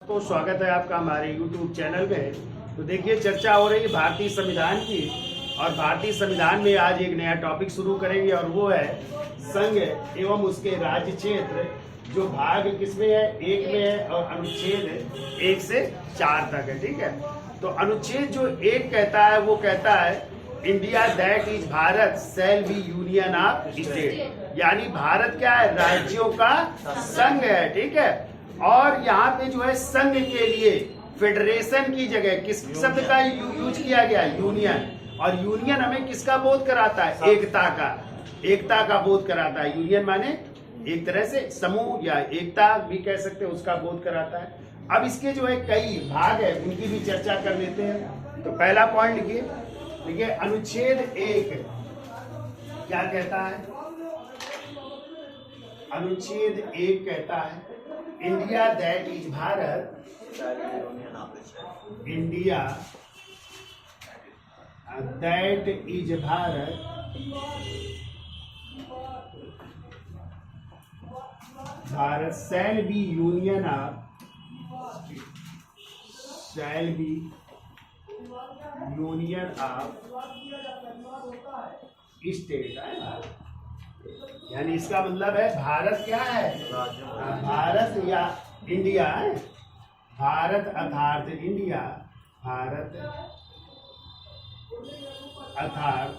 तो स्वागत है आपका हमारे YouTube चैनल में। तो देखिए, चर्चा हो रही है भारतीय संविधान की, और भारतीय संविधान में आज एक नया टॉपिक शुरू करेंगे, और वो है संघ एवं उसके राज्य क्षेत्र। जो भाग किसमें है? एक में है, और अनुच्छेद 1 से 4 तक है। ठीक है, तो अनुच्छेद जो 1 कहता है वो कहता है India that is Bharat shall be union of state, यानी भारत क्या है? राज्यों का संघ है। ठीक है, और यहाँ पे जो है संघ के लिए फेडरेशन की जगह किस शब्द का यूज किया गया? यूनियन। और यूनियन हमें किसका बोध कराता है? एकता का बोध कराता है। यूनियन माने एक तरह से समूह या एकता भी कह सकते हैं, उसका बोध कराता है। अब इसके जो है कई भाग है, उनकी भी चर्चा कर लेते हैं। तो पहला पॉइंट लिखिए, देखिए अनुच्छेद 1 क्या कहता है? अनुच्छेद 1 कहता है India that is Bharat, India that is Bharat Bharat shall be union of state है। यानी इसका मतलब है भारत क्या है? भारत या इंडिया है। भारत अर्थात इंडिया, भारत अर्थात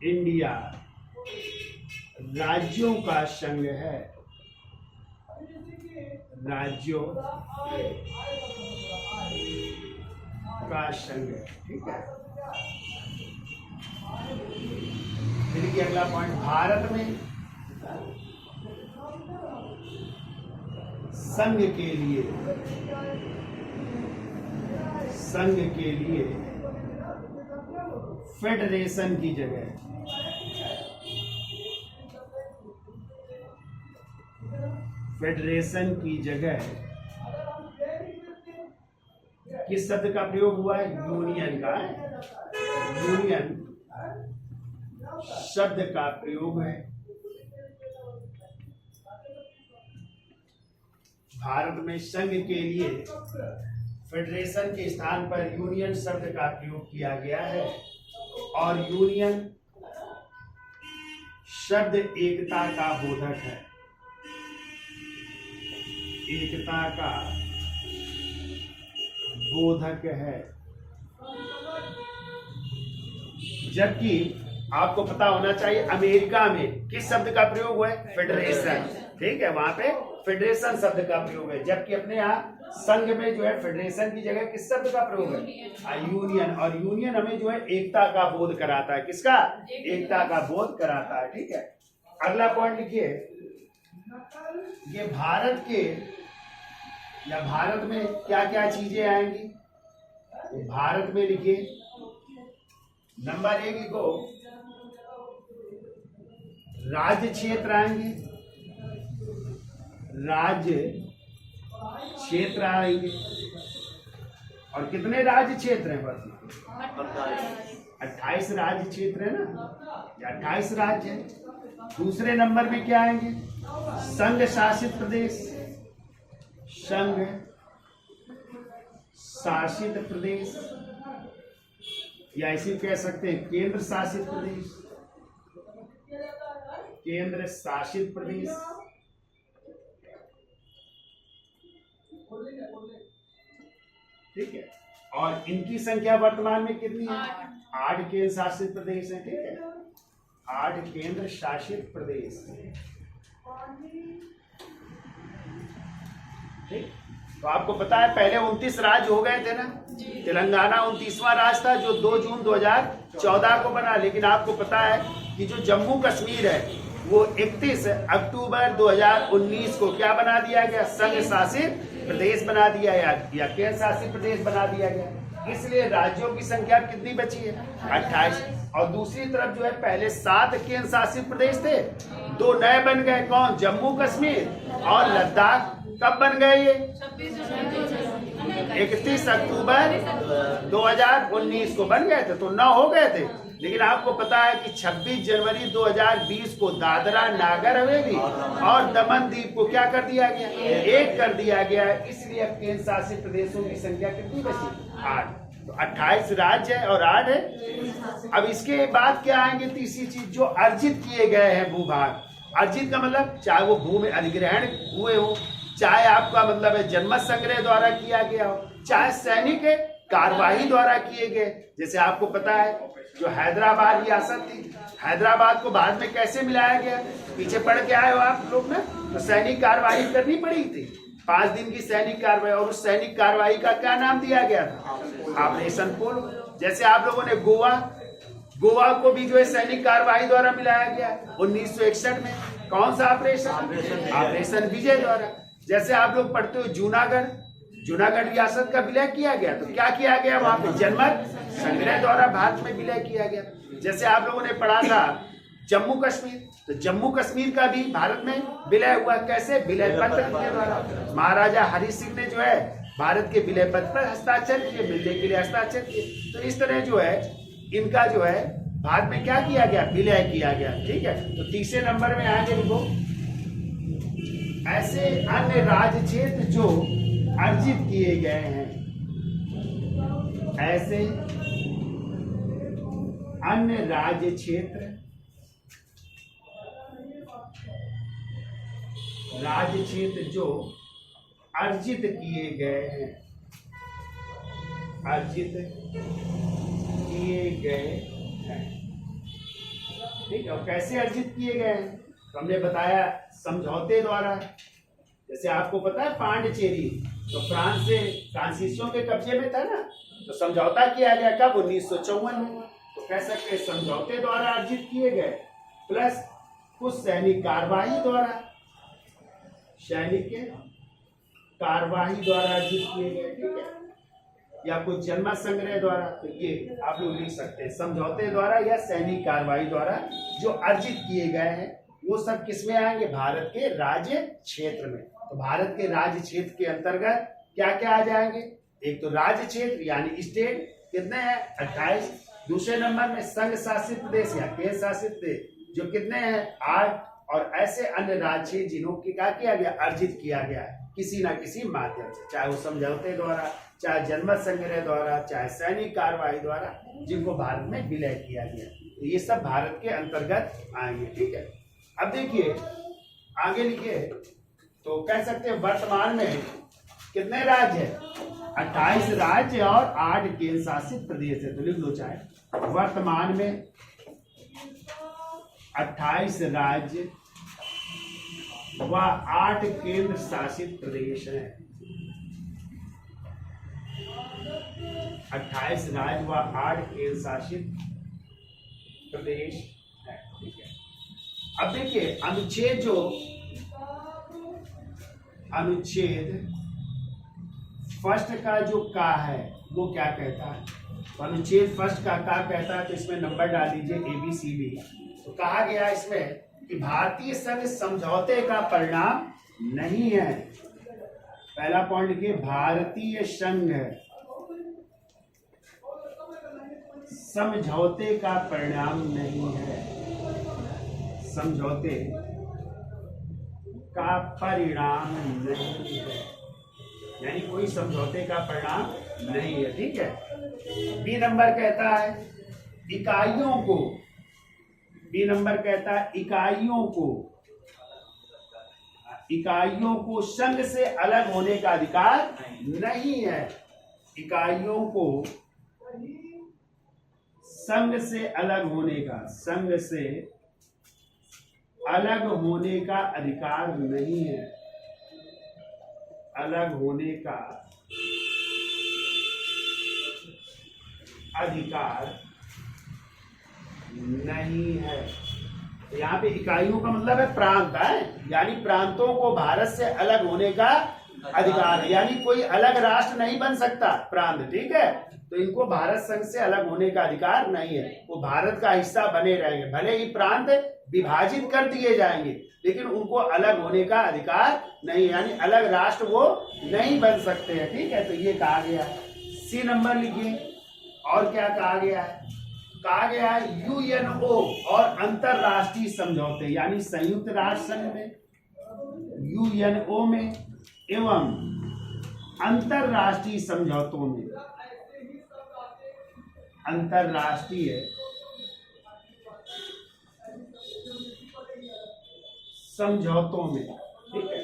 इंडिया राज्यों का संघ है। राज्यों का संघ है। ठीक है, फिर अगला पॉइंट, भारत में संघ के लिए फेडरेशन की जगह किस शब्द का प्रयोग हुआ है? यूनियन का है। यूनियन शब्द का प्रयोग है। भारत में संघ के लिए फेडरेशन के स्थान पर यूनियन शब्द का प्रयोग किया गया है, और यूनियन शब्द एकता का बोधक है। एकता का बोधक है। जबकि आपको पता होना चाहिए अमेरिका में किस शब्द का प्रयोग हुआ है? फेडरेशन। ठीक है, वहां पे फेडरेशन शब्द का प्रयोग है, जबकि अपने यहाँ संघ में जो है फेडरेशन की जगह किस शब्द का प्रयोग है? यूनियन। और यूनियन हमें जो है एकता का बोध कराता है। किसका? एकता का बोध कराता है। ठीक है, अगला पॉइंट लिखिए, ये भारत के या भारत में क्या क्या चीजें आएंगी? भारत में लिखिए, नंबर 1 लिखो, राज्य क्षेत्र आएंगे। राज्य क्षेत्र आएंगे, और कितने राज्य क्षेत्र हैं? बस 28 राज्य क्षेत्र है ना, या 28 राज्य है। दूसरे नंबर में क्या आएंगे? संघ शासित प्रदेश। संघ शासित प्रदेश, या इसी कह सकते हैं केंद्र शासित प्रदेश। केंद्र शासित प्रदेश। ठीक है, और इनकी संख्या वर्तमान में कितनी है? 8 केंद्र शासित प्रदेश है। ठीक है, 8 केंद्र शासित प्रदेश। ठीक, तो आपको पता है पहले 29 राज्य हो गए थे ना। तेलंगाना 29वां राज्य था, जो 2 जून 2014 को बना। लेकिन आपको पता है कि जो जम्मू कश्मीर है वो 31 अक्टूबर 2019 को क्या बना दिया गया? संघ शासित प्रदेश बना दिया, या केंद्र शासित प्रदेश बना दिया गया। इसलिए राज्यों की संख्या कितनी बची है? 28। और दूसरी तरफ जो है पहले 7 केंद्र शासित प्रदेश थे, 2 नए बन गए। कौन? जम्मू कश्मीर और लद्दाख। कब बन गए ये? 31 अक्टूबर 2019 को बन गए थे, तो 9 हो गए थे। लेकिन आपको पता है कि 26 जनवरी 2020 को दादरा नागर हवेली और दमन द्वीप को क्या कर दिया गया, एक कर दिया गया। इसलिए अब केंद्र शासित प्रदेशों की संख्या कितनी बची, 8। तो 28 राज्य है और 8 है। अब इसके बाद क्या आएंगे, तीसरी चीज, जो अर्जित किए गए हैं भूभाग। अर्जित का मतलब चाहे वो भूमि अधिग्रहण हुए हो, चाहे आपका मतलब है जनमत संग्रह द्वारा किया गया हो, चाहे सैनिक कार्यवाही द्वारा किए गए। जैसे आपको पता है जो हैदराबाद रियासत थी, हैदराबाद को बाद में कैसे मिलाया गया, पीछे पढ़ के आए हो आप लोग ना, तो सैनिक कार्यवाही करनी पड़ी थी, 5 दिन की सैनिक कार्यवाही। और उस सैनिक कार्यवाही का क्या नाम दिया गया था, ऑपरेशन पोलो। जैसे आप लोगों ने गोवा को भी जो है सैनिक कार्यवाही द्वारा मिलाया गया 1961 में। कौन सा ऑपरेशन विजय द्वारा। जैसे आप लोग पढ़ते हो जूनागढ़ रियासत का विलय किया गया, तो क्या किया गया वहां पे, जनमत संग्रह द्वारा भारत में विलय किया गया। जैसे आप लोगों ने पढ़ा था जम्मू कश्मीर, तो जम्मू कश्मीर का भी भारत में विलय हुआ, कैसे, विलय पत्र के द्वारा। महाराजा हरि सिंह ने जो है भारत के विलय पत्र पर हस्ताक्षर किए, मिलने के लिए हस्ताक्षर किए। तो इस तरह जो है इनका जो है भारत में क्या किया गया, विलय किया गया। ठीक है, तो तीसरे नंबर में आगे लिखो, ऐसे अन्य राज्य क्षेत्र जो अर्जित किए गए हैं, ऐसे अन्य राज्य क्षेत्र जो अर्जित किए गए हैं, अर्जित किए गए हैं। ठीक है, और कैसे अर्जित किए गए हैं, तो हमने बताया समझौते द्वारा। जैसे आपको पता है पांडिचेरी तो फ्रांस से फ्रांसीसियों के कब्जे में था ना, तो समझौता किया गया कब, 1954 में। तो कह सकते हैं समझौते द्वारा अर्जित किए गए, प्लस कुछ सैनिक कार्यवाही द्वारा, सैनिक कार्यवाही द्वारा अर्जित किए गए। ठीक है, या कुछ जनमत संग्रह द्वारा। तो ये आप लोग लिख सकते हैं समझौते द्वारा या सैनिक कार्यवाही द्वारा जो अर्जित किए गए हैं, वो सब किसमें आएंगे, भारत के राज्य क्षेत्र में। तो भारत के राज्य क्षेत्र के अंतर्गत क्या क्या आ जाएंगे, एक तो राज्य क्षेत्र यानी स्टेट, कितने हैं, 28। दूसरे नंबर में संघ शासित प्रदेश या केंद्र शासित प्रदेश जो कितने हैं, 8। और ऐसे अन्य राज्य जिन्हों की क्या किया गया, अर्जित किया गया है किसी ना किसी माध्यम से, चाहे वो समझौते द्वारा, चाहे जनमत संग्रह द्वारा, चाहे सैनिक कार्यवाही द्वारा, जिनको भारत में विलय किया गया। तो ये सब भारत के अंतर्गत आएंगे। ठीक है, अब देखिए आगे लिखिए, तो कह सकते हैं वर्तमान में कितने राज्य है, 28 राज्य और 8 केंद्र शासित प्रदेश है। तो लिख लो, चाहे वर्तमान में 28 राज्य व 8 केंद्र शासित प्रदेश है। 28 राज्य व 8 केंद्र शासित प्रदेश है। ठीक है, अब देखिए अनुच्छेद फर्स्ट का जो का है वो क्या कहता है, तो अनुच्छेद फर्स्ट का क्या कहता है, तो इसमें नंबर डाल दीजिए ABCD। तो कहा गया इसमें कि भारतीय संघ समझौते का परिणाम नहीं है। पहला पॉइंट लिखिए, भारतीय संघ समझौते का परिणाम नहीं है, समझौते का परिणाम नहीं है, यानी कोई समझौते का परिणाम नहीं है। ठीक है, बी नंबर कहता है इकाइयों को, बी नंबर कहता है इकाइयों को संघ से अलग होने का अधिकार नहीं है। इकाइयों को संघ से अलग होने का अधिकार नहीं है, अलग होने का अधिकार नहीं है। तो यहाँ पे इकाइयों का मतलब है प्रांत है, यानी प्रांतों को भारत से अलग होने का अधिकार है, यानी कोई अलग राष्ट्र नहीं बन सकता प्रांत। ठीक है, तो इनको भारत संघ से अलग होने का अधिकार नहीं है, वो भारत का हिस्सा बने रहेंगे। भले ही प्रांत विभाजित कर दिए जाएंगे, लेकिन उनको अलग होने का अधिकार नहीं, यानी अलग राष्ट्र वो नहीं बन सकते हैं। ठीक है, तो ये कहा गया है। सी नंबर लिखिए, और क्या कहा गया है, कहा गया है यूएनओ और अंतरराष्ट्रीय समझौते यानी संयुक्त राष्ट्र संघ में, यूएनओ में एवं अंतरराष्ट्रीय समझौतों में, अंतरराष्ट्रीय समझौतों में, ठीक है।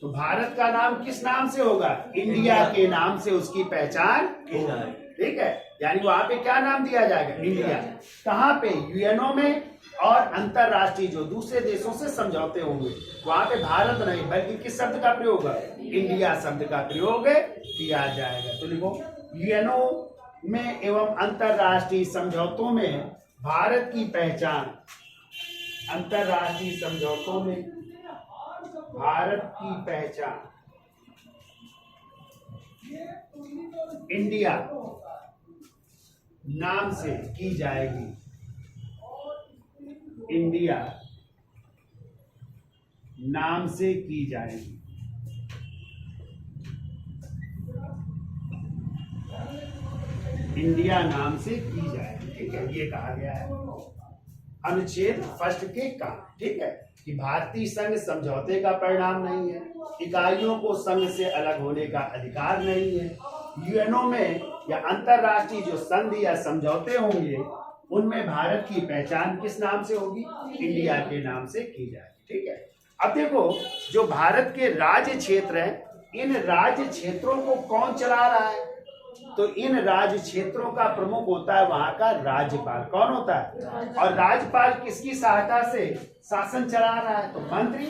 तो भारत का नाम किस नाम से होगा? इंडिया के नाम से उसकी पहचान, ठीक है। यानी वहां पे क्या नाम दिया जाएगा? इंडिया। कहाँ पे? यूएनओ में और अंतरराष्ट्रीय जो दूसरे देशों से समझौते होंगे वहां पे भारत नहीं बल्कि किस शब्द का प्रयोग है? इंडिया शब्द का प्रयोग किया जाएगा। तो लिखो यूएनओ में एवं अंतरराष्ट्रीय समझौतों में भारत की पहचान, अंतरराष्ट्रीय समझौतों में भारत की पहचान इंडिया नाम से की जाएगी, इंडिया नाम से की जाएगी। इंडिया नाम से की जाएगी, ठीक है। ये कहा गया है अनुच्छेद फर्स्ट के कारण, ठीक है, कि भारतीय संघ समझौते का परिणाम नहीं है, इकाइयों को संघ से अलग होने का अधिकार नहीं है। यूएनओ में या अंतरराष्ट्रीय जो संधि या समझौते होंगे उनमें भारत की पहचान किस नाम से होगी? इंडिया के नाम से की जाएगी, ठीक है। अब देखो जो भारत के राज्य क्षेत्र हैं, इन राज्य क्षेत्रों को कौन चला रहा है? तो इन राज्य क्षेत्रों का प्रमुख होता है वहां का राज्यपाल। कौन होता है? और राज्यपाल किसकी सहायता से शासन चला रहा है? तो मंत्री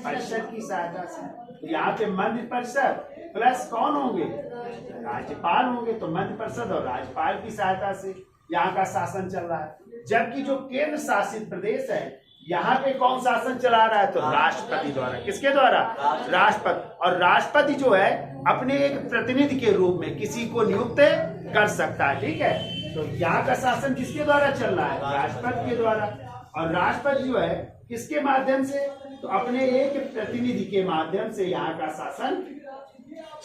परिषद की सहायता से। तो यहाँ पे मंत्री परिषद प्लस कौन होंगे? राज्यपाल होंगे। तो मंत्री परिषद और राज्यपाल की सहायता से यहाँ का शासन चल रहा है। जबकि जो केंद्र शासित प्रदेश है यहाँ पे कौन शासन चला रहा है? तो राष्ट्रपति द्वारा। किसके द्वारा? राष्ट्रपति। और राष्ट्रपति जो है अपने एक प्रतिनिधि के रूप में किसी को नियुक्त कर सकता है, ठीक है। तो यहाँ का शासन किसके द्वारा चल रहा है? राष्ट्रपति के द्वारा। और राष्ट्रपति जो है किसके माध्यम से? तो अपने एक प्रतिनिधि के माध्यम से यहाँ का शासन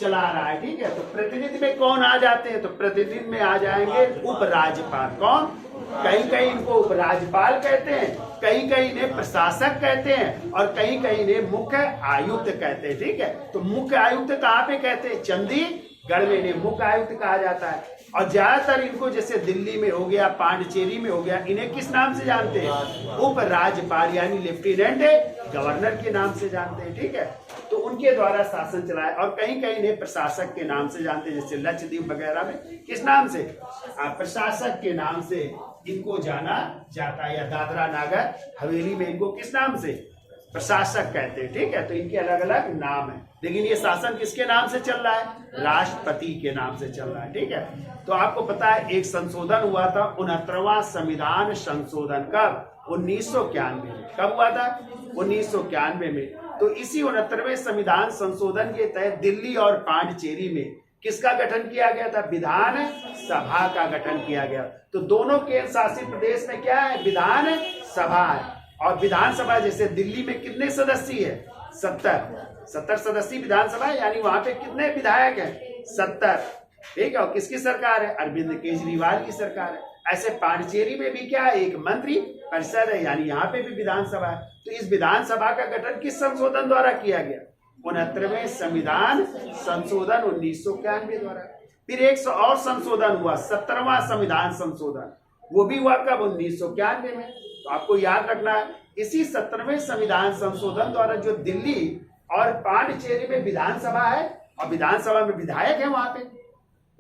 चला रहा है, ठीक है। तो प्रतिनिधि में कौन आ जाते हैं? तो प्रतिनिधि में आ जाएंगे उपराज्यपाल। कौन? कहीं कहीं इनको उपराज्यपाल कहते हैं, कहीं कहीं इन्हें प्रशासक कहते हैं और कहीं कहीं इन्हें मुख्य आयुक्त कहते हैं, ठीक है। तो मुख्य आयुक्त कहाँ पे कहते हैं? चंडीगढ़ में इन्हें मुख्य आयुक्त कहा जाता है। और ज्यादातर इनको जैसे दिल्ली में हो गया, पांडिचेरी में हो गया, इन्हें किस नाम से जानते हैं? उपराज्यपाल यानी लेफ्टिनेंट गवर्नर के नाम से जानते हैं, ठीक है। तो उनके द्वारा शासन चलाए। और कहीं कहीं इन्हें प्रशासक के नाम से जानते हैं, जैसे लक्षद्वीप वगैरह में किस नाम से? प्रशासक के नाम से इनको जाना जाता है। या दादरा नागर हवेली में इनको किस नाम से? प्रशासक कहते हैं, ठीक है। तो इनके अलग अलग नाम है, लेकिन ये शासन किसके नाम से चल रहा है? राष्ट्रपति के नाम से चल रहा है, ठीक है। तो आपको पता है एक संशोधन हुआ था 69वां संविधान संशोधन। कब? 1991 में। कब हुआ था? 1991 में। तो इसी 69वें संविधान संशोधन के तहत दिल्ली और पांडिचेरी में किसका गठन किया गया था? विधान सभा का गठन किया गया। तो दोनों केंद्र शासित प्रदेश में क्या है? विधान सभा है। और विधानसभा जैसे दिल्ली में कितने सदस्य है? 70 सदस्यीय विधानसभा है, यानी वहां पे कितने विधायक हैं? 70, ठीक है। और किसकी सरकार है? अरविंद केजरीवाल की सरकार है। ऐसे पांडिचेरी में भी क्या है? एक मंत्री परिषद है, यानी यहाँ पे भी विधानसभा है। तो इस विधानसभा का गठन किस संशोधन द्वारा किया गया? 69वें संविधान संशोधन 1991 द्वारा। फिर एक और संशोधन हुआ 17वां संविधान संशोधन, वो भी हुआ कब? 1991 में। तो आपको याद रखना है इसी 17वें संविधान संशोधन द्वारा जो दिल्ली और पांडिचेरी में विधानसभा है और विधानसभा में विधायक है, वहां पे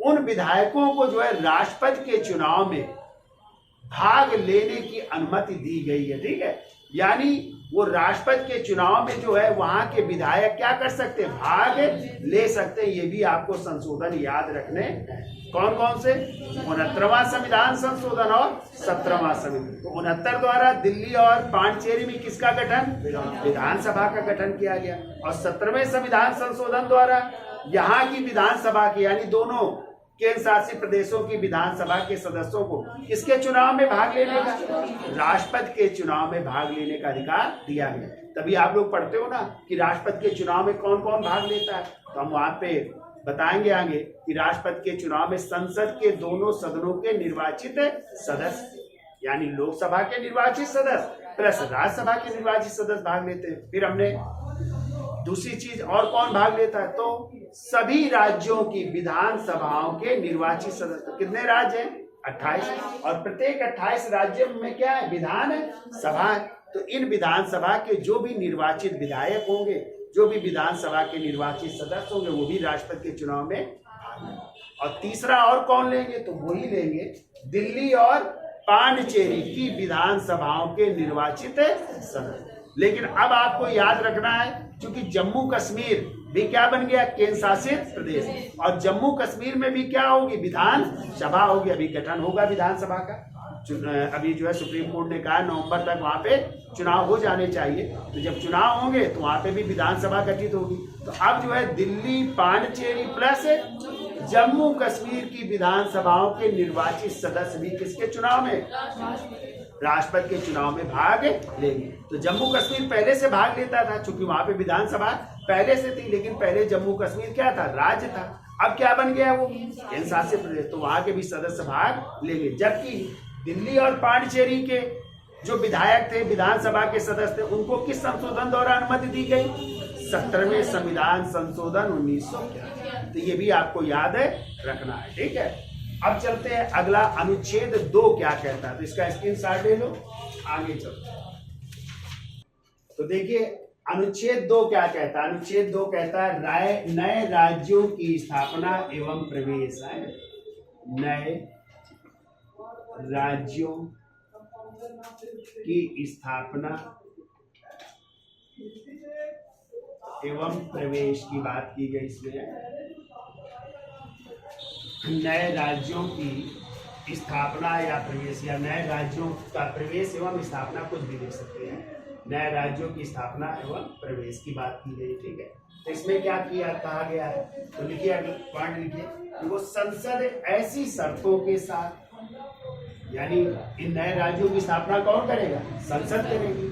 उन विधायकों को जो है राष्ट्रपति के चुनाव में भाग लेने की अनुमति दी गई है, ठीक है। यानी वो राष्ट्रपति के चुनाव में जो है वहां के विधायक क्या कर सकते हैं? भाग ले सकते हैं। ये भी आपको संशोधन याद रखने। कौन कौन से? 69वां संविधान संशोधन और 17वां संविधान। तो 69 द्वारा दिल्ली और पांडिचेरी में किसका गठन? विधानसभा का गठन किया गया। और 17वें संविधान संशोधन द्वारा यहाँ की विधानसभा की यानी दोनों केंद्र शासित प्रदेशों की विधानसभा के सदस्यों को किसके चुनाव में भाग लेने का? राष्ट्रपति के चुनाव में भाग लेने का अधिकार दिया गया। तभी आप लोग पढ़ते हो ना कि राष्ट्रपति के चुनाव में कौन कौन भाग लेता है। तो हम वहां पे बताएंगे आगे कि राष्ट्रपति के चुनाव में संसद के दोनों सदनों के निर्वाचित सदस्य यानी लोकसभा के निर्वाचित सदस्य प्लस राज्यसभा के निर्वाचित सदस्य भाग लेते हैं। फिर हमने दूसरी चीज और कौन भाग लेता है, तो सभी राज्यों की विधानसभाओं के निर्वाचित सदस्य। कितने राज्य हैं? 28। और प्रत्येक 28 राज्यों में क्या है? विधान है, सभा है। तो इन विधानसभा के जो भी निर्वाचित विधायक होंगे, जो भी विधानसभा के निर्वाचित सदस्य होंगे, वो भी राष्ट्रपति के चुनाव में भाग लेंगे। और तीसरा और कौन लेंगे, तो वही लेंगे दिल्ली और पांडिचेरी की विधानसभाओं के निर्वाचित सदस्य। लेकिन अब आपको याद रखना है, क्योंकि जम्मू कश्मीर भी क्या बन गया? केंद्र शासित प्रदेश। और जम्मू कश्मीर में भी क्या होगी? विधानसभा होगी। अभी गठन होगा विधानसभा का। अभी जो है सुप्रीम कोर्ट ने कहा नवंबर तक वहां पे चुनाव हो जाने चाहिए। तो जब चुनाव होंगे तो वहां पे भी विधानसभा गठित होगी। तो अब जो है दिल्ली, पांडिचेरी प्लस जम्मू कश्मीर की विधानसभाओं के निर्वाचित सदस्य भी किसके चुनाव में? राष्ट्रपति के चुनाव में भाग लेंगे। तो जम्मू कश्मीर पहले से भाग लेता था, चूंकि वहां पे विधानसभा पहले से थी, लेकिन पहले जम्मू कश्मीर क्या था? राज्य था। अब क्या बन गया? वो केंद्र शासित प्रदेश। तो वहां के भी सदस्य भाग लेंगे। जबकि दिल्ली और पांडिचेरी के जो विधायक थे, विधानसभा के सदस्य थे, उनको किस संशोधन द्वारा अनुमति दी गई? 17वें संविधान संशोधन 1911। तो ये भी आपको याद रखना है, ठीक है। अब चलते हैं अगला, अनुच्छेद 2 क्या कहता है। तो इसका स्क्रीनशॉट ले लो, आगे चलते हैं। तो देखिए अनुच्छेद 2 क्या कहता है। अनुच्छेद 2 कहता है नए राज्यों की स्थापना एवं प्रवेश है। नए राज्यों की स्थापना एवं प्रवेश की बात की गई इसमें। नए राज्यों की स्थापना या प्रवेश, या नए राज्यों का प्रवेश एवं स्थापना, कुछ भी लिख सकते हैं। नए राज्यों की स्थापना एवं प्रवेश की बात की गई, ठीक है। तो इसमें क्या कहा गया है, तो लिखिए, पॉइंट लिखिए। वो संसद ऐसी शर्तों के साथ, यानी इन नए राज्यों की स्थापना कौन करेगा? संसद करेगी।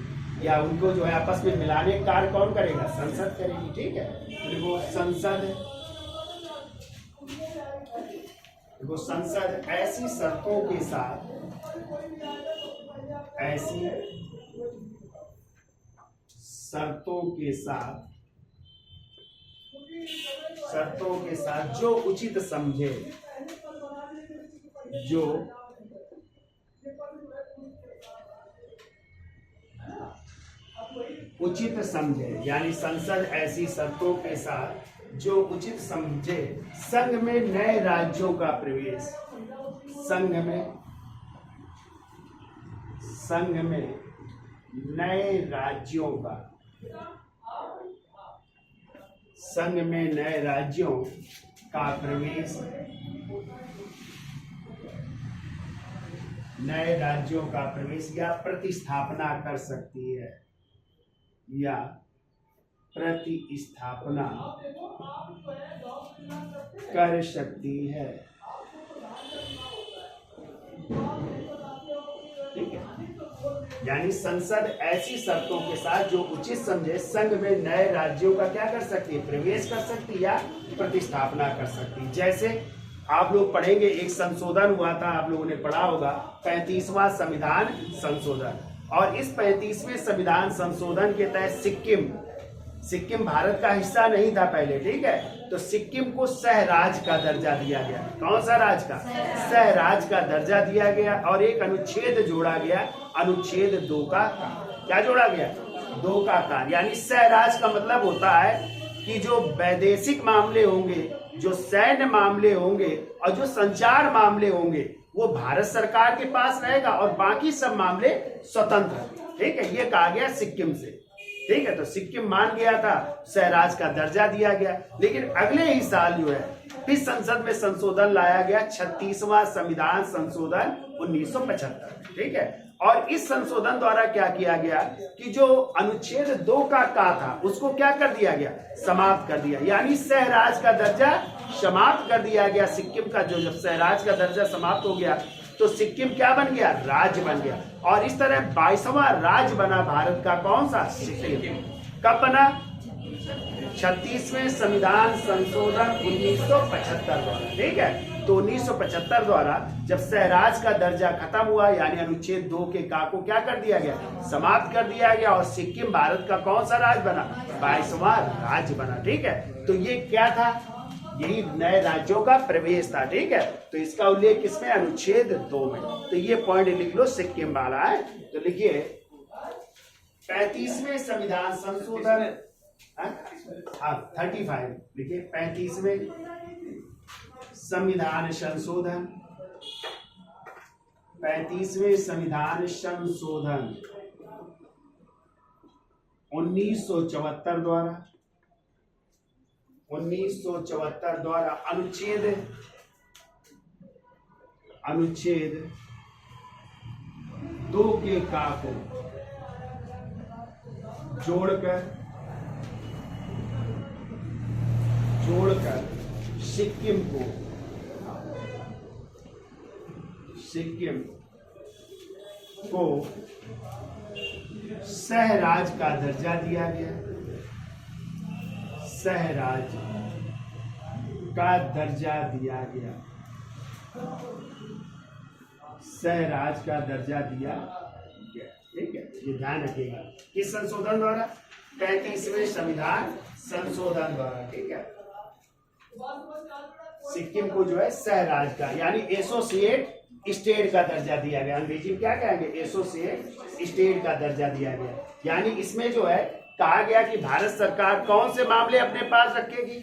या उनको जो है आपस में मिलाने का कार्य कौन करेगा? संसद करेगी, ठीक है। तो वो संसद ऐसी शर्तों के साथ, जो उचित समझे, यानी संसद ऐसी शर्तों के साथ जो उचित समझे संघ में नए राज्यों का प्रवेश, संघ में नए राज्यों का प्रवेश, नए राज्यों का प्रवेश या प्रतिस्थापना कर सकती है, या प्रतिस्थापना कर सकती है, ठीक है। यानी संसद ऐसी शर्तों के साथ जो उचित समझे संघ में नए राज्यों का क्या कर सकती है? प्रवेश कर सकती है या प्रतिस्थापना कर सकती है। जैसे आप लोग पढ़ेंगे, एक संशोधन हुआ था, आप लोगों ने पढ़ा होगा, 35वां संविधान संशोधन। और इस 35वें संविधान संशोधन के तहत सिक्किम भारत का हिस्सा नहीं था पहले, ठीक है। तो सिक्किम को सहराज का दर्जा दिया गया। कौन सा राज का? सहराज का दर्जा दिया गया। और एक अनुच्छेद जोड़ा गया, अनुच्छेद 2 का। क्या जोड़ा गया? 2 का कार्य। यानी सहराज का मतलब होता है कि जो वैदेशिक मामले होंगे, जो सैन्य मामले होंगे और जो संचार मामले होंगे, वो भारत सरकार के पास रहेगा और बाकी सब मामले स्वतंत्र, ठीक है। ये कहा गया सिक्किम से, ठीक है। तो सिक्किम मान गया था, सहराज का दर्जा दिया गया। लेकिन अगले ही साल जो है फिर संसद में संशोधन लाया गया, 36वां संविधान संशोधन 1975, ठीक है। और इस संशोधन द्वारा क्या किया गया कि जो अनुच्छेद 2 का था उसको क्या कर दिया गया? समाप्त कर दिया। यानी सहराज का दर्जा समाप्त कर दिया गया। सिक्किम का जब सहराज का दर्जा समाप्त हो गया तो सिक्किम क्या बन गया? राज्य बन गया। और इस तरह 22वां राज्य बना भारत का। कौन सा? सिक्किम। कब बना? 36वें संविधान संशोधन 1975 द्वारा, ठीक है। तो 1975 द्वारा जब सहराज का दर्जा खत्म हुआ, यानी अनुच्छेद 2 के का को क्या कर दिया गया, समाप्त कर दिया गया, और सिक्किम भारत का कौन सा राज्य बना, 22वां राज्य बना, ठीक है। तो ये क्या था, यही नए राज्यों का प्रवेश था, ठीक है। तो इसका उल्लेख किसमें, अनुच्छेद 2 में। तो ये पॉइंट लिख लो, सिक्किम वाला है। तो लिखिए 35वें संविधान संशोधन, हाँ 35 लिखिए, 35वें संविधान संशोधन, 35वें संविधान संशोधन 1974 द्वारा, 1974 द्वारा अनुच्छेद 2 के का को जोड़कर सिक्किम को सहराज का दर्जा दिया गया, सहराज का दर्जा दिया गया, सहराज का दर्जा दिया गया, ठीक है। ये ध्यान रखिएगा, किस संशोधन द्वारा, 35वें संविधान संशोधन द्वारा, ठीक है। सिक्किम को जो है सहराज का, यानी एसोसिएट स्टेट का दर्जा दिया गया, अंग्रेजी में क्या कहेंगे, एसोसिएट स्टेट का दर्जा दिया गया। यानी इसमें जो है कहा गया कि भारत सरकार कौन से मामले अपने पास रखेगी,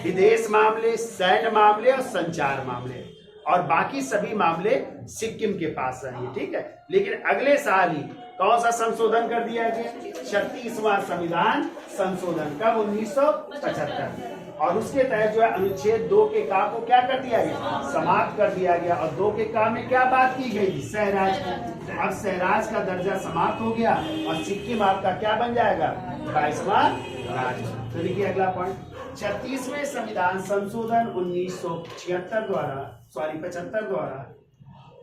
विदेश मामले, सैन्य मामले और संचार मामले, और बाकी सभी मामले सिक्किम के पास रहेंगे, ठीक है। लेकिन अगले साल ही कौन सा संशोधन कर दिया गया, 36वां संविधान संशोधन, कब, 1975, और उसके तहत जो है अनुच्छेद 2 के का को क्या कर दिया गया, समाप्त कर दिया गया। और 2 के का में क्या बात की गई, सहराज की। अब सहराज का दर्जा समाप्त हो गया और सिक्किम आपका क्या बन जाएगा, 22वां राज्य। तो देखिए अगला पॉइंट, 36वें संविधान संशोधन 1976 द्वारा, 75 द्वारा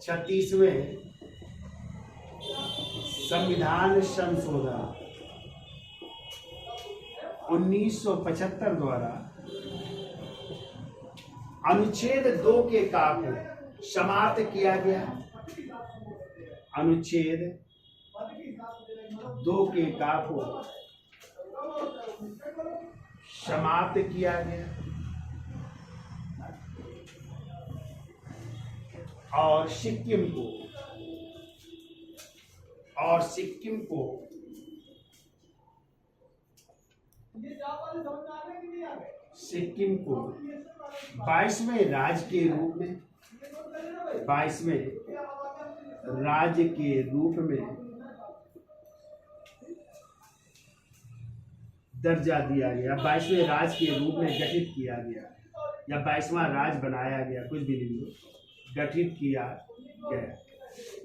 36वें संविधान संशोधन 1975 द्वारा अनुच्छेद 2 के का को समाप्त किया गया, अनुच्छेद 2 के का को समाप्त किया गया, और सिक्किम को 22वें राज्य के रूप में, 22वें राज्य के रूप में दर्जा दिया गया, 22वें राज्य के रूप में गठित किया गया, या 22वां राज्य बनाया गया, कुछ भी नहीं, गठित किया गया,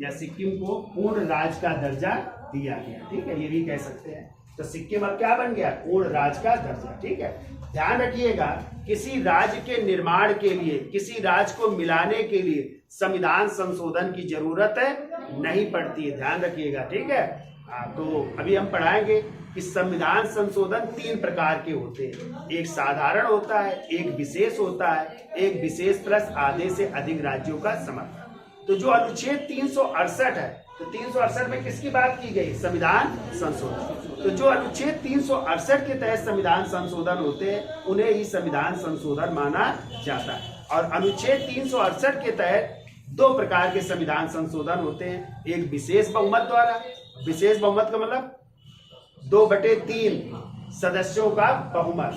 या सिक्किम को पूर्ण राज्य का दर्जा दिया गया, ठीक है। ये भी कह सकते हैं। तो सिक्किम अब क्या बन गया, पूर्ण राज्य का दर्जा, ठीक है। ध्यान रखिएगा, किसी राज्य के निर्माण के लिए, किसी राज्य को मिलाने के लिए संविधान संशोधन की जरूरत नहीं पड़ती है, ध्यान रखिएगा, ठीक है। तो अभी हम पढ़ाएंगे कि संविधान संशोधन 3 प्रकार के होते हैं, एक साधारण होता है, एक विशेष होता है, एक विशेष प्लस आधे से अधिक राज्यों का समर्थन। तो जो अनुच्छेद 368 है, तो 368 में किसकी बात की गई, संविधान संशोधन। तो जो अनुच्छेद 368 के तहत संविधान संशोधन होते हैं उन्हें ही संविधान संशोधन माना जाता है। और अनुच्छेद 368 के तहत 2 प्रकार के संविधान संशोधन होते हैं, एक विशेष बहुमत द्वारा, विशेष बहुमत का मतलब 2/3 सदस्यों का बहुमत,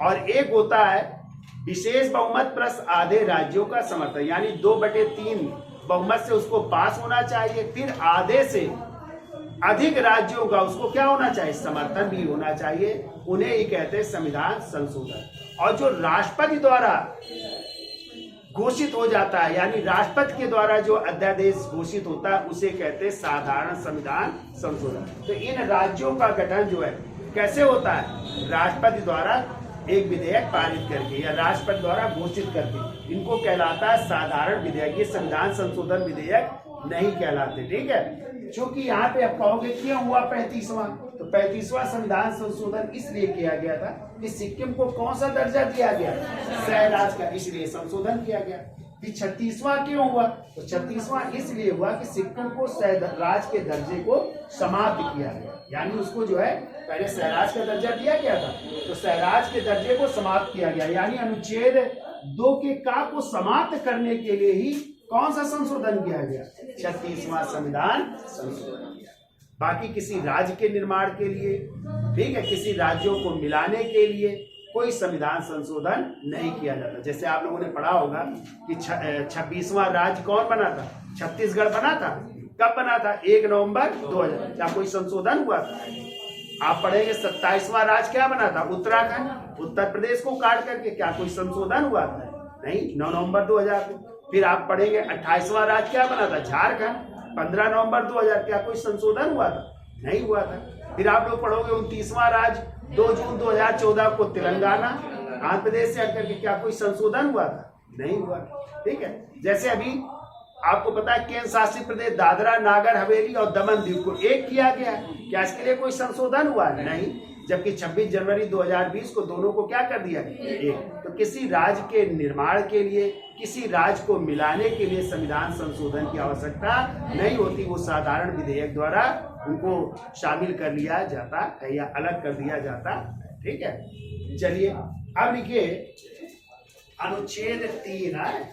और एक होता है विशेष बहुमत प्लस आधे राज्यों का समर्थन, यानी 2/3 बहुमत से उसको पास होना चाहिए, फिर आधे से अधिक राज्यों का उसको क्या होना चाहिए, समर्थन भी होना चाहिए, उन्हें ही कहते हैं संविधान संशोधन। और जो राष्ट्रपति द्वारा घोषित हो जाता है, यानी राष्ट्रपति के द्वारा जो अध्यादेश घोषित होता है उसे कहते हैं साधारण संविधान संशोधन। तो इन राज्यों का गठन जो है कैसे होता है, राष्ट्रपति द्वारा एक विधेयक पारित करके या राष्ट्रपति द्वारा घोषित करके, इनको कहलाता है साधारण विधेयक। ये संविधान संशोधन विधेयक नहीं कहलाते, ठीक है। क्योंकि यहाँ पे आप कहोगे क्यों हुआ 35वां, तो 35वां संविधान संशोधन इसलिए किया गया था कि सिक्किम को कौन सा दर्जा दिया गया, सह राज्य का, इसलिए संशोधन किया गया। कि 36वां क्यों हुआ, तो 36वां इसलिए हुआ कि सिक्किम को सह राज्य के दर्जे को समाप्त किया गया, यानी उसको जो है पहले सहराज का दर्जा दिया गया था, तो सहराज के दर्जे को समाप्त किया गया, यानी अनुच्छेद 2 के का को समाप्त करने के लिए ही कौन सा संशोधन किया गया, 36वां संविधान संशोधन किया। बाकी किसी राज्य के निर्माण के लिए, ठीक है, किसी राज्यों को मिलाने के लिए कोई संविधान संशोधन नहीं किया जाता। जैसे आप लोगों ने पढ़ा होगा कि 26वां राज्य कौन बना था, छत्तीसगढ़ बना था। कब बना था, 1 नवंबर 2000। क्या कोई संशोधन हुआ था? आप पढ़ेंगे 27वां राज्य क्या बना था, उत्तराखंड, उत्तर प्रदेश को काट करके, क्या कोई संशोधन हुआ था? नहीं, 9 नवंबर 2000 को। फिर आप पढ़ेंगे 28वां राज्य क्या बना था, झारखंड, 15 नवंबर 2000। क्या कोई संशोधन हुआ था? नहीं हुआ था। फिर आप लोग पढ़ोगे 29वां राज्य 2 जून 2014 को तेलंगाना, आंध्र प्रदेश से हटकर के, क्या कोई संशोधन हुआ था? नहीं हुआ। ठीक है, जैसे अभी आपको पता है केंद्र शासित प्रदेश दादरा नागर हवेली और दमन दीव को एक किया गया है, क्या इसके लिए कोई संशोधन हुआ? नहीं। जबकि 26 जनवरी 2020 को दोनों को क्या कर दिया एक। तो किसी राज्य के निर्माण के लिए, किसी राज्य को मिलाने के लिए संविधान संशोधन की आवश्यकता नहीं होती, वो साधारण विधेयक द्वारा उनको शामिल कर लिया जाता है या अलग कर दिया जाता। ठीक है, चलिए अब लिखिए अनुच्छेद 3 है,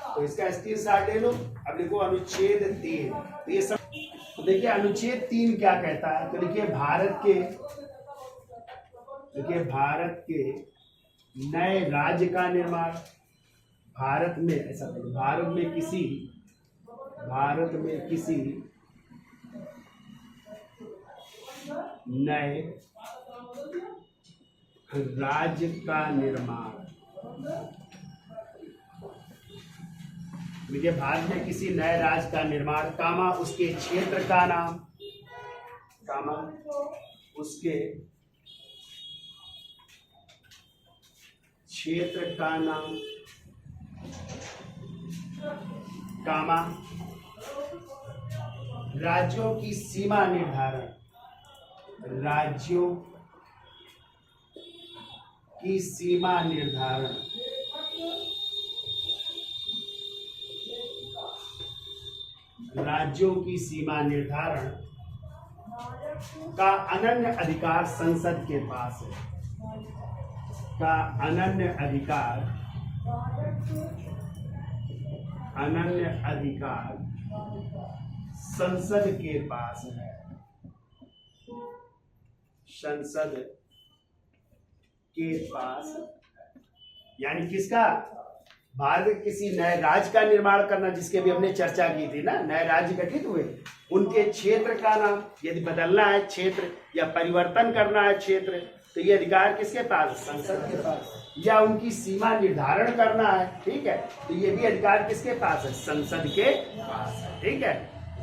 तो इसका स्क्रीनशॉट ले लो। अब लिखो अनुच्छेद 3। तो ये सब तो देखिए अनुच्छेद 3 क्या कहता है, तो लिखिए भारत के नए राज्य का निर्माण, भारत में किसी नए राज्य का निर्माण। देखिए भारत में किसी नए राज्य का निर्माण, कामा उसके क्षेत्र का नाम, कामा उसके क्षेत्र का नाम, कामा राज्यों की सीमा निर्धारण, राज्यों की सीमा निर्धारण, राज्यों की सीमा निर्धारण का अनन्य अधिकार संसद के पास है, का अनन्य अधिकार संसद के पास है, संसद के पास। यानी किसका, भारत किसी नए राज्य का निर्माण करना, जिसके भी हमने चर्चा की थी ना, नए राज्य गठित हुए, उनके क्षेत्र का नाम, यदि बदलना है क्षेत्र या परिवर्तन करना है क्षेत्र, तो ये अधिकार किसके पास, संसद के पास। या उनकी सीमा निर्धारण करना है, ठीक है, तो ये भी अधिकार किसके पास है, संसद के पास है। ठीक है,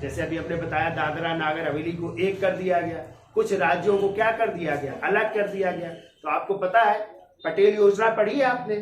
जैसे अभी हमने बताया दादरा नागर हवेली को एक कर दिया गया, कुछ राज्यों को क्या कर दिया गया, अलग कर दिया गया। तो आपको पता है पटेल योजना पढ़ी है आपने?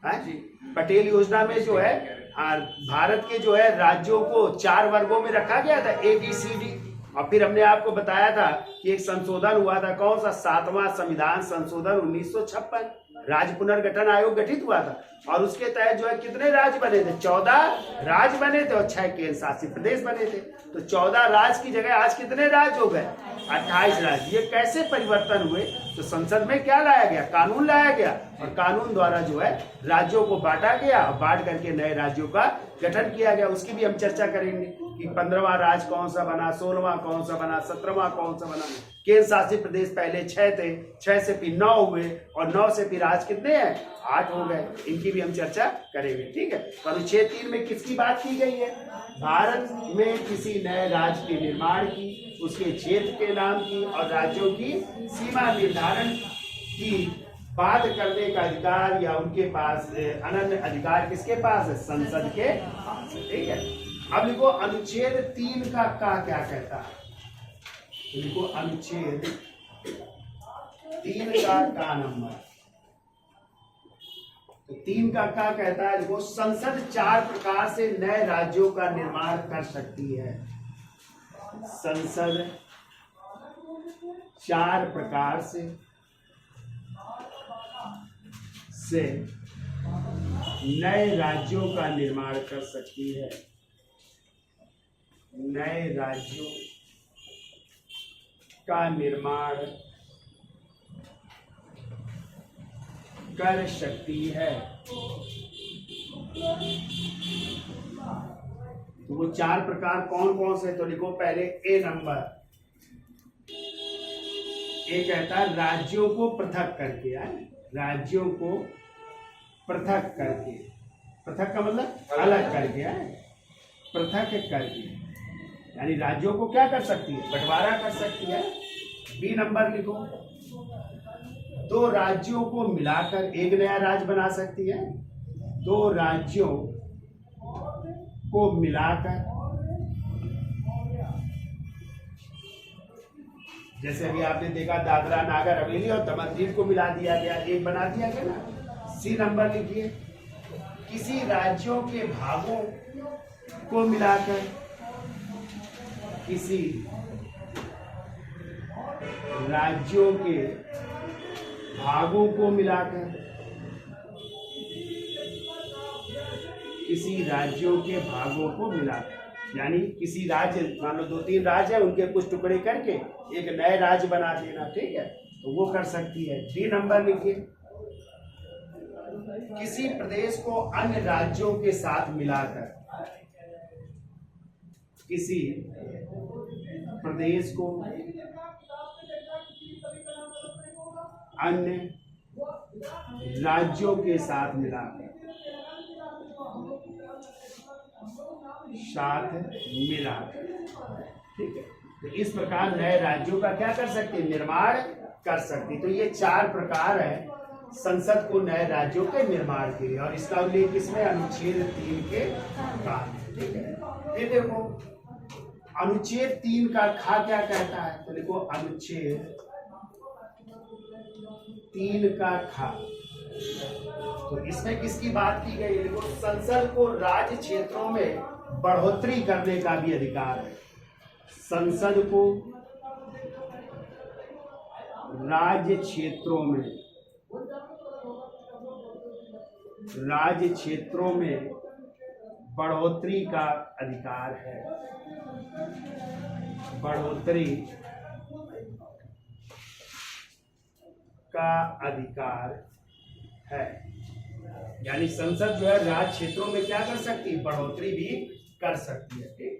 हाँ जी, पटेल योजना में जो है भारत के जो है राज्यों को 4 वर्गों में रखा गया था, ABCD। और फिर हमने आपको बताया था कि एक संशोधन हुआ था, कौन सा, 7वां संविधान संशोधन 1956, राज्य पुनर्गठन आयोग गठित हुआ था, और उसके तहत जो है कितने राज्य बने थे, 14 राज्य बने थे और 6 केंद्र शासित प्रदेश बने थे। तो 14 राज्य की जगह आज कितने राज्य हो गए, 28 राज्य। ये कैसे परिवर्तन हुए, तो संसद में क्या लाया गया, कानून लाया गया, और कानून द्वारा जो है राज्यों को बांटा गया, बांट करके नए राज्यों का गठन किया गया। उसकी भी हम चर्चा करेंगे कि 15वां राज्य कौन सा बना, 16वां कौन सा बना, 17वां कौन सा बना। केंद्र शासित प्रदेश पहले 6 थे, 6 से फिर 9 हुए, और 9 से फिर आज कितने हैं, 8 हो गए। इनकी भी हम चर्चा करेंगे। ठीक है, तो अनुच्छेद 3 में किसकी बात की गई है, भारत में किसी नए राज्य के निर्माण की, उसके क्षेत्र के नाम की और राज्यों की सीमा निर्धारण की बात करने का अधिकार या उनके पास अनन्य अधिकार किसके पास है, संसद के पास है। ठीक है, अब लिखो अनुच्छेद 3 का क्या कहता है, लिखो अनुच्छेद 3 का नंबर। तो 3 का क्या कहता है, देखो संसद 4 प्रकार से नए राज्यों का निर्माण कर सकती है। संसद 4 प्रकार से नए राज्यों का निर्माण कर सकती है, नए राज्यों का निर्माण कर सकती है। तो वो 4 प्रकार कौन कौन से, तो लिखो पहले ए नंबर। ए कहता है राज्यों को पृथक करके, राज्यों को पृथक करके, पृथक का मतलब अलग करके, पृथक करके, यानी राज्यों को क्या कर सकती है, बंटवारा कर सकती है। बी नंबर लिखो, 2 राज्यों को मिलाकर एक नया राज्य बना सकती है, 2 राज्यों को मिलाकर, जैसे अभी आपने देखा दादरा नागर हवेली और दमन दीव को मिला दिया गया, एक बना दिया गया ना। सी नंबर लिखिए, किसी राज्यों के भागों को मिलाकर, किसी राज्यों के भागों को मिलाकर, किसी राज्यों के भागों को मिलाकर, यानी किसी राज्य, मान लो 2-3 राज्य है, उनके कुछ टुकड़े करके एक नए राज्य बना देना, ठीक है, तो वो कर सकती है। डी नंबर लिखिए, किसी प्रदेश को अन्य राज्यों के साथ मिलाकर, किसी प्रदेश को अन्य राज्यों के साथ मिलाकर, ठीक है। तो इस प्रकार नए राज्यों का क्या कर सकते हैं, निर्माण कर सकते। तो ये 4 प्रकार है संसद को नए राज्यों के निर्माण के लिए, और इसका उल्लेख किसमें, अनुच्छेद 3 के बाद, ठीक है। ये देखो अनुच्छेद 3 का खा क्या कहता है, तो देखो अनुच्छेद 3 का खा, तो इसमें किसकी बात की गई है, देखो संसद को राज्य क्षेत्रों में बढ़ोतरी करने का भी अधिकार है। संसद को राज्य क्षेत्रों में बढ़ोतरी का अधिकार है, बढ़ोतरी का अधिकार है। यानी संसद जो है राज्य क्षेत्रों में क्या कर सकती है, बढ़ोतरी भी कर सकती है, ठीक।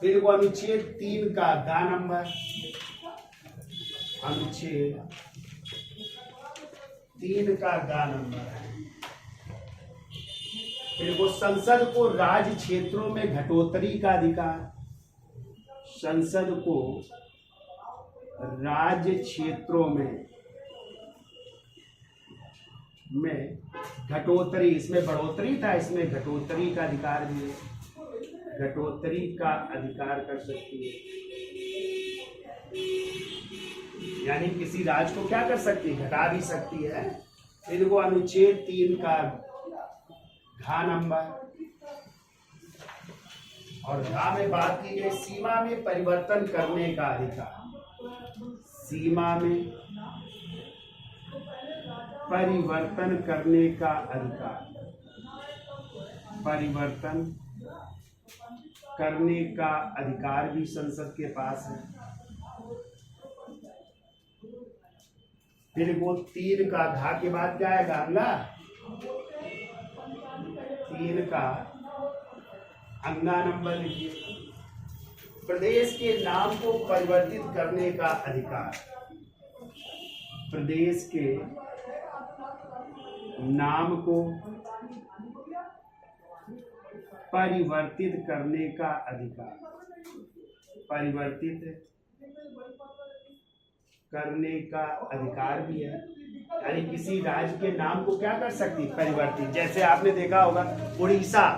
फिर वो अनुच्छेद 3 का गा नंबर, अनुच्छेद 3 का गा नंबर है। फिर वो संसद को राज्य क्षेत्रों में घटोतरी का अधिकार, संसद को राज्य क्षेत्रों में घटोतरी, इसमें बढ़ोतरी था, इसमें घटोतरी का अधिकार भी है, घटोतरी का अधिकार कर सकती है। यानी किसी राज्य को क्या कर सकती है, घटा भी सकती है। फिर वो अनुच्छेद 3 का घा नंबर, और घा में बात की गई सीमा में परिवर्तन करने का अधिकार, सीमा में परिवर्तन करने का अधिकार, परिवर्तन करने का अधिकार भी संसद के पास है। फिर वो 3 का घा के बाद क्या आएगा, अंगा, 3 का अंगा नंबर लिखिए, प्रदेश के नाम को परिवर्तित करने का अधिकार, प्रदेश के नाम को परिवर्तित करने का अधिकार, परिवर्तित करने का अधिकार भी है। यानी किसी राज्य के नाम को क्या कर सकती, परिवर्तित। जैसे आपने देखा होगा उड़ीसा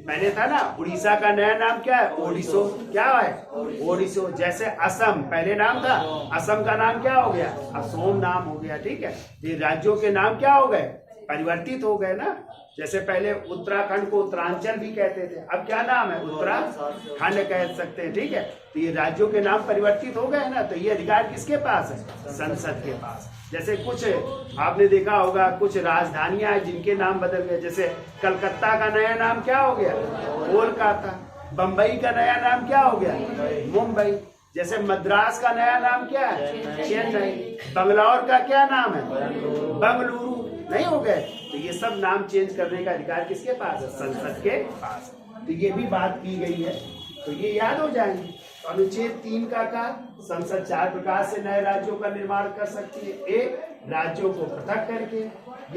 पहले था ना, उड़ीसा का नया नाम क्या है, ओडिशो, क्या है, ओडिशो। जैसे असम पहले नाम था, असम का नाम क्या हो गया, असोम नाम हो गया, ठीक है। ये राज्यों के नाम क्या हो गए, परिवर्तित हो गए ना। जैसे पहले उत्तराखंड को उत्तरांचल भी कहते थे, अब क्या नाम है, उत्तराखंड कह सकते हैं। ठीक है, तो ये राज्यों के नाम परिवर्तित हो गए ना, तो ये अधिकार किसके पास है, संसद के पास। जैसे कुछ आपने देखा होगा, कुछ राजधानियां हैं जिनके नाम बदल गए। जैसे कलकत्ता का नया नाम क्या हो गया, कोलकाता। बम्बई का नया नाम क्या हो गया, मुंबई। जैसे मद्रास का नया नाम क्या है, चेन्नई। बंगलौर का क्या नाम है, बंगलुरु। नहीं हो गए, तो ये सब नाम चेंज करने का अधिकार किसके पास है, संसद के पास है। तो ये भी बात की गई है, तो ये याद हो जाएंगे। तो अनुच्छेद 3 का संसद 4 प्रकार से नए राज्यों का निर्माण कर सकती है। ए, राज्यों को पृथक करके,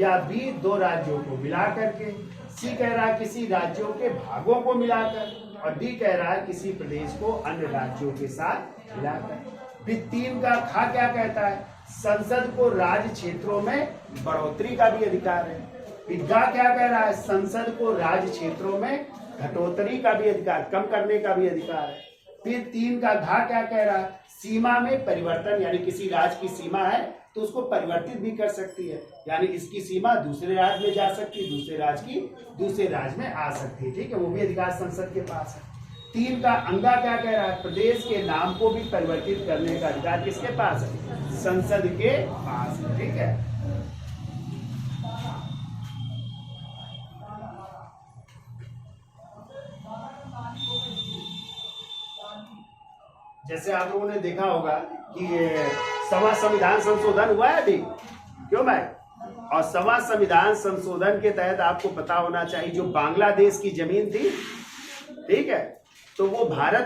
या बी, 2 राज्यों को मिला करके, सी कह रहा है किसी राज्यों के भागों को मिलाकर, और डी कह रहा है किसी प्रदेश को अन्य राज्यों के साथ मिलाकर। फिर 3 का खा क्या कहता है, संसद को राज्य क्षेत्रों में बढ़ोतरी का भी अधिकार है। फिर गा क्या कह रहा है, संसद को राज्य क्षेत्रों में घटोतरी का भी अधिकार, कम करने का भी अधिकार है। फिर 3 का घा क्या कह रहा है, सीमा में परिवर्तन, यानी किसी राज्य की सीमा है तो उसको परिवर्तित भी कर सकती है, यानी इसकी सीमा दूसरे राज्य में जा सकती है, दूसरे राज्य की दूसरे राज्य में आ सकती है। ठीक है, वो भी अधिकार संसद के पास है। 3 का अंगा क्या कह रहा है, प्रदेश के नाम को भी परिवर्तित करने का अधिकार किसके पास है, संसद के पास है। ठीक है, जैसे आप लोगों ने देखा होगा कि सवा संविधान संशोधन हुआ है अभी, क्यों भाई? और सवा संविधान संशोधन के तहत आपको पता होना चाहिए, जो बांग्लादेश की जमीन थी, ठीक है, तो वो भारत